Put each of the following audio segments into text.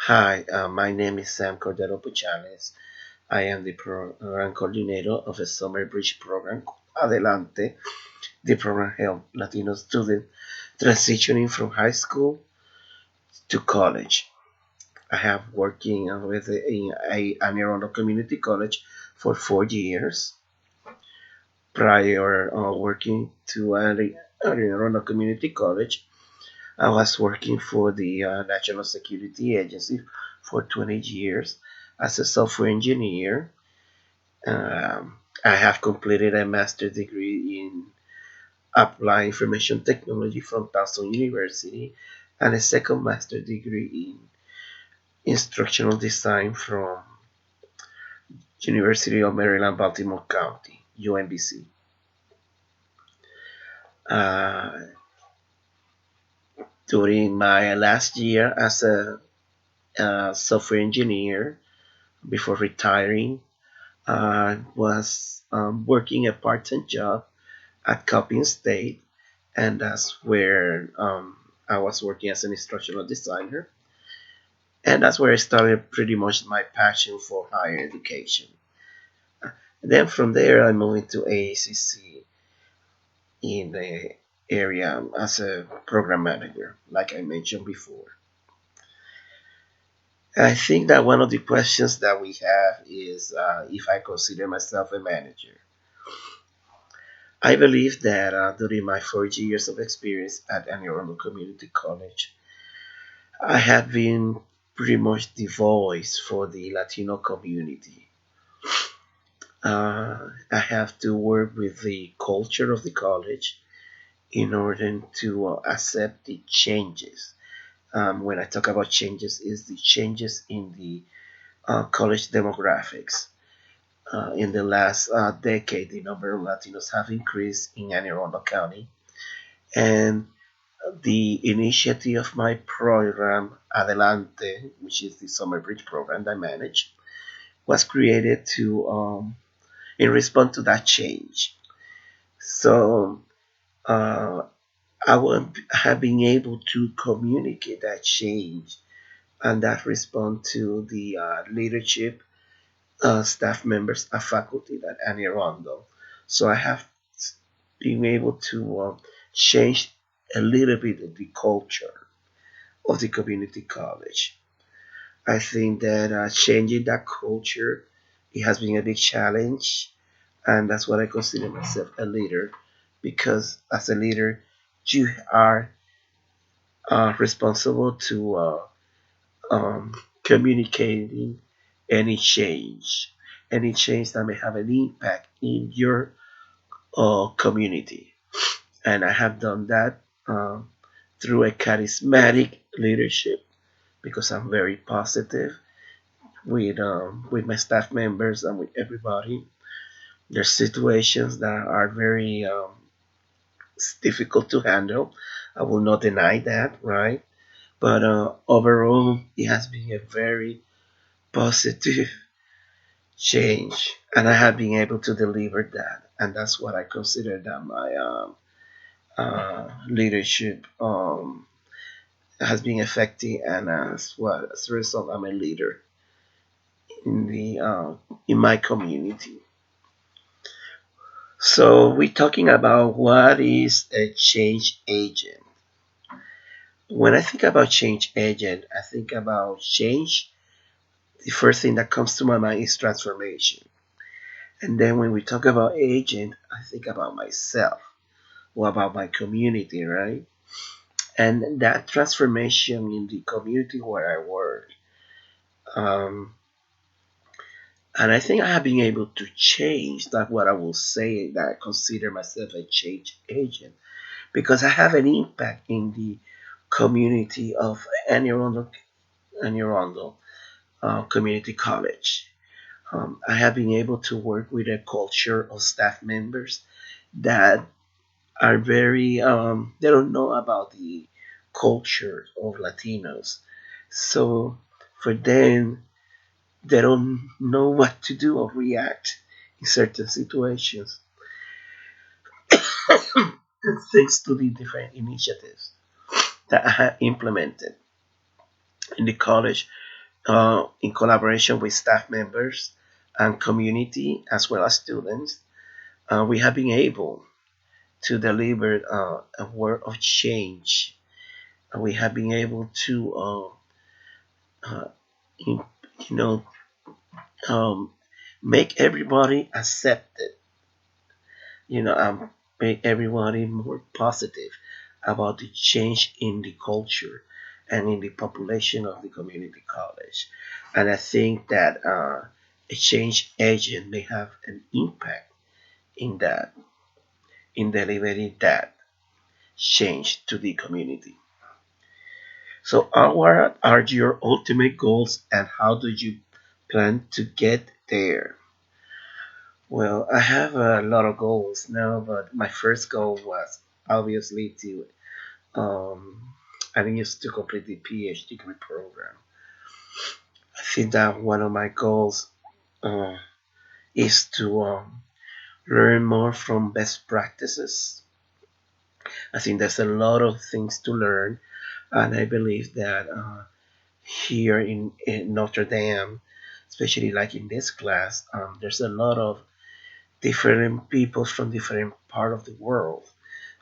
Hi, my name is Sam Cordero Puchales. I am the program coordinator of a summer bridge program, Adelante. The program helps Latino students transitioning from high school to college. I have working with in a Anne Arundel Community College for 4 years. Prior working to Anne Arundel Community College, I was working for the National Security Agency for 20 years as a software engineer. I have completed a master's degree in applied information technology from Towson University and a second master's degree in instructional design from University of Maryland, Baltimore County, UMBC. Uh, During my last year as a software engineer, before retiring, I was working a part-time job at Coppin State, and that's where I was working as an instructional designer, and that's where I started pretty much my passion for higher education. And then from there, I moved into AACC in the area as a program manager, like I mentioned before. I think that one of the questions that we have is if I consider myself a manager. I believe that during my 4 years of experience at Anne Arundel Community College, I have been pretty much the voice for the Latino community. I have to work with the culture of the college in order to accept the changes. When I talk about changes, is the changes in the college demographics. In the last decade, the number of Latinos have increased in Anne Arundel County, and the initiative of my program, Adelante, which is the summer bridge program that I manage, was created to in response to that change. So uh, I will have been able to communicate that change and that respond to the leadership, staff members, and faculty at Anne Arundel. So I have been able to change a little bit of the culture of the community college. I think that changing that culture, it has been a big challenge, and that's what I consider myself a leader, because as a leader, you are responsible to communicating any change that may have an impact in your community, and I have done that through a charismatic leadership because I'm very positive with my staff members and with everybody. There's situations that are very difficult to handle. I will not deny that, right? But overall, it has been a very positive change, and I have been able to deliver that, and that's what I consider that my leadership has been effective, and as a result, I'm a leader in the in my community. So we're talking about what is a change agent. When I think about change agent, I think about change. The first thing that comes to my mind is transformation. And then when we talk about agent, I think about myself or about my community, right? And that transformation in the community where I work. Um, and I think I have been able to change that what I will say that I consider myself a change agent because I have an impact in the community of Anne Arundel Community College. I have been able to work with a culture of staff members that are very, they don't know about the culture of Latinos. So for them, they don't know what to do or react in certain situations. And thanks to the different initiatives that I have implemented in the college, in collaboration with staff members and community as well as students, we have been able to deliver a word of change. We have been able to, uh, you, you know, um, make everybody accepted, make everybody more positive about the change in the culture and in the population of the community college. And I think that a change agent may have an impact in that, in delivering that change to the community. So, what are your ultimate goals and how do you plan to get there? Well, I have a lot of goals now, but my first goal was obviously to I used to complete the PhD degree program. I think that one of my goals uh, is to learn more from best practices. I think there's a lot of things to learn, and I believe that here in Notre Dame, especially like in this class, there's a lot of different people from different part of the world.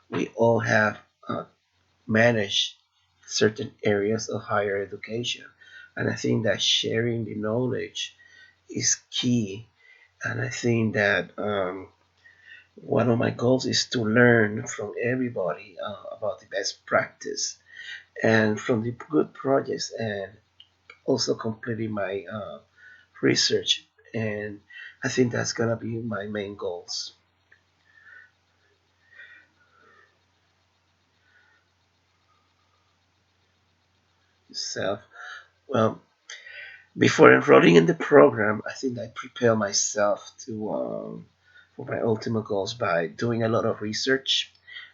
We all have managed certain areas of higher education, and I think that sharing the knowledge is key. And I think that one of my goals is to learn from everybody about the best practice and from the good projects, and also completing my research. And I think that's gonna be my main goals. Self. Well, before enrolling in the program, I think I prepare myself to for my ultimate goals by doing a lot of research.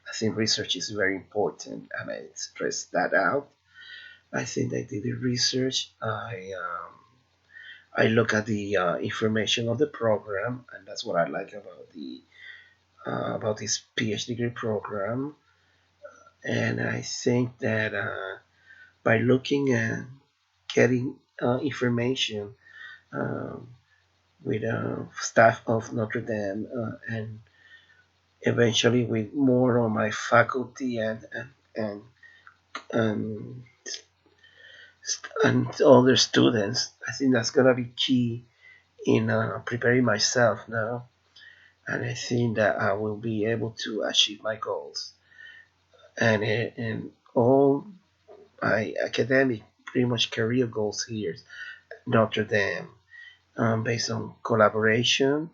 I think research is very important, and I stress that out. I think I did the research. I look at the information of the program, and that's what I like about this PhD degree program. And I think that by looking and getting information um, with staff of Notre Dame and eventually with more on my faculty and and, and other students, I think that's gonna be key in preparing myself now, and I think that I will be able to achieve my goals and all my academic, pretty much career goals here, Notre Dame, based on collaboration,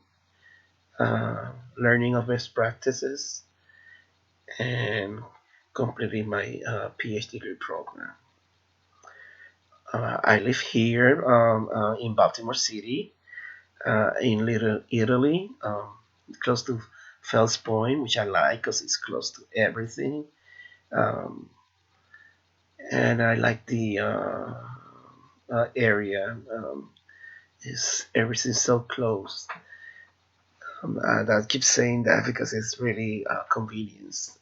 learning of best practices, and completing my PhD degree program. I live here in Baltimore City, in Little Italy, close to Fells Point, which I like because it's close to everything. Um, and I like the area. Is everything's so close. I keep saying that because it's really convenience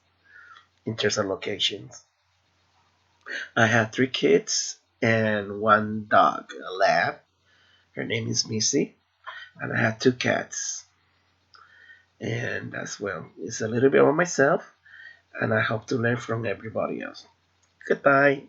in terms of locations. I have three kids and one dog, a lab. Her name is Missy, and I have two cats. And as well, it's a little bit about myself, and I hope to learn from everybody else. Goodbye.